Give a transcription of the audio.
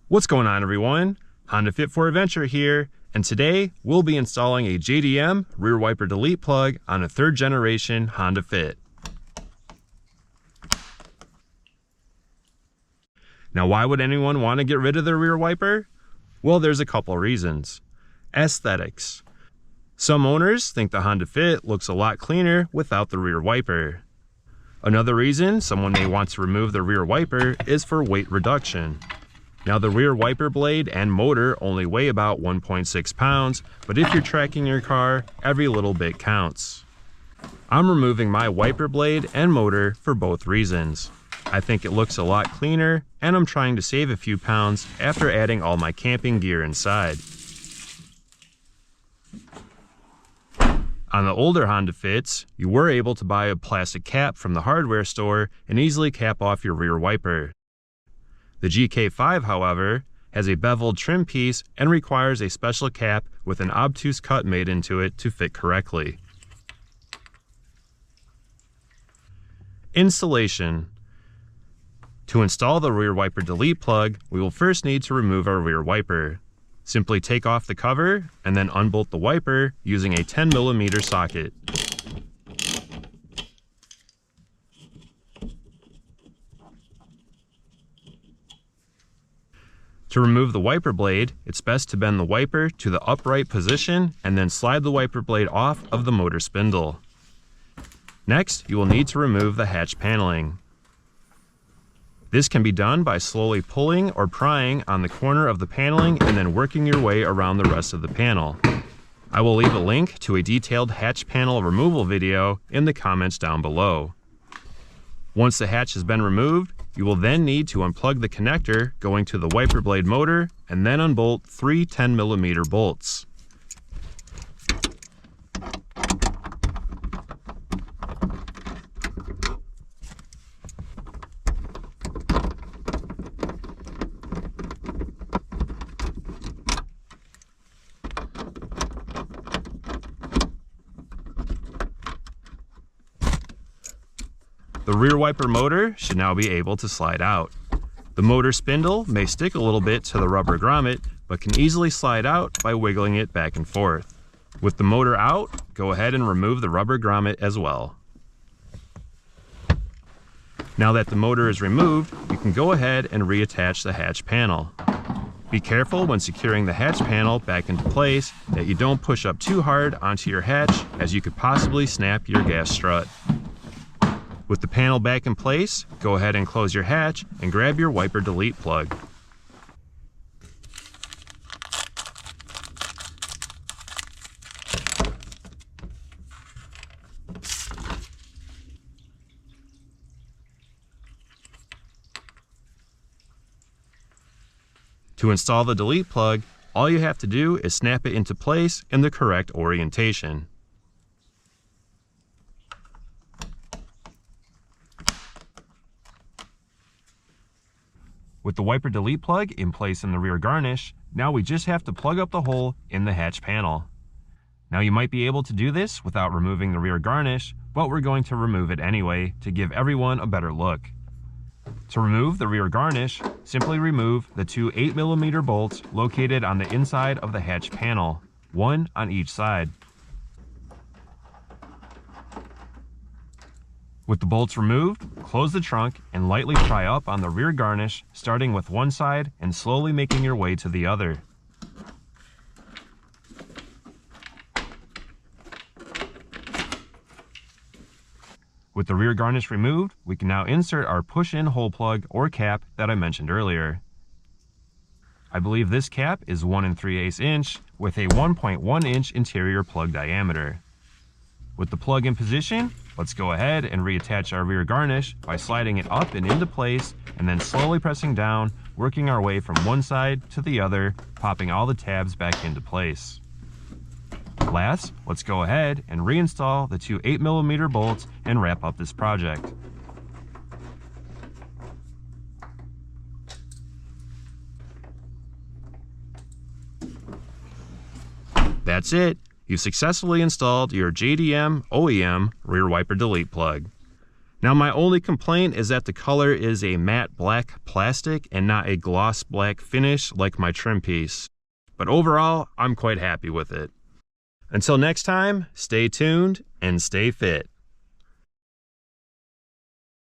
What's going on, everyone? Honda Fit for Adventure here, and today we'll be installing a JDM rear wiper delete plug on a 3rd generation Honda Fit. Now, why would anyone want to get rid of their rear wiper? Well, there's a couple reasons. Aesthetics. Some owners think the Honda Fit looks a lot cleaner without the rear wiper. Another reason someone may want to remove the rear wiper is for weight reduction. Now, the rear wiper blade and motor only weigh about 1.6 pounds, but if you're tracking your car, every little bit counts. I'm removing my wiper blade and motor for both reasons. I think it looks a lot cleaner, and I'm trying to save a few pounds after adding all my camping gear inside. On the older Honda Fits, you were able to buy a plastic cap from the hardware store and easily cap off your rear wiper. The GK5, however, has a beveled trim piece and requires a special cap with an obtuse cut made into it to fit correctly. Installation. To install the rear wiper delete plug, we will first need to remove our rear wiper. Simply take off the cover and then unbolt the wiper using a 10mm socket. To remove the wiper blade, it's best to bend the wiper to the upright position and then slide the wiper blade off of the motor spindle. Next, you will need to remove the hatch paneling. This can be done by slowly pulling or prying on the corner of the paneling and then working your way around the rest of the panel. I will leave a link to a detailed hatch panel removal video in the comments down below. Once the hatch has been removed, you will then need to unplug the connector going to the wiper blade motor and then unbolt 3 10mm bolts. The rear wiper motor should now be able to slide out. The motor spindle may stick a little bit to the rubber grommet, but can easily slide out by wiggling it back and forth. With the motor out, go ahead and remove the rubber grommet as well. Now that the motor is removed, you can go ahead and reattach the hatch panel. Be careful when securing the hatch panel back into place that you don't push up too hard onto your hatch, as you could possibly snap your gas strut. With the panel back in place, go ahead and close your hatch and grab your wiper delete plug. To install the delete plug, all you have to do is snap it into place in the correct orientation. With the wiper delete plug in place in the rear garnish, now we just have to plug up the hole in the hatch panel. Now, you might be able to do this without removing the rear garnish, but we're going to remove it anyway to give everyone a better look. To remove the rear garnish, simply remove the 2 8mm bolts located on the inside of the hatch panel, one on each side. With the bolts removed, close the trunk and lightly pry up on the rear garnish, starting with one side and slowly making your way to the other. With the rear garnish removed, we can now insert our push-in hole plug or cap that I mentioned earlier. I believe this cap is 1 3/8 inch with a 1.1 inch interior plug diameter. With the plug in position, let's go ahead and reattach our rear garnish by sliding it up and into place and then slowly pressing down, working our way from one side to the other, popping all the tabs back into place. Last, let's go ahead and reinstall the 2 8mm bolts and wrap up this project. That's it. You've successfully installed your JDM OEM rear wiper delete plug. Now my only complaint is that the color is a matte black plastic and not a gloss black finish like my trim piece. But overall, I'm quite happy with it. Until next time, stay tuned and stay fit.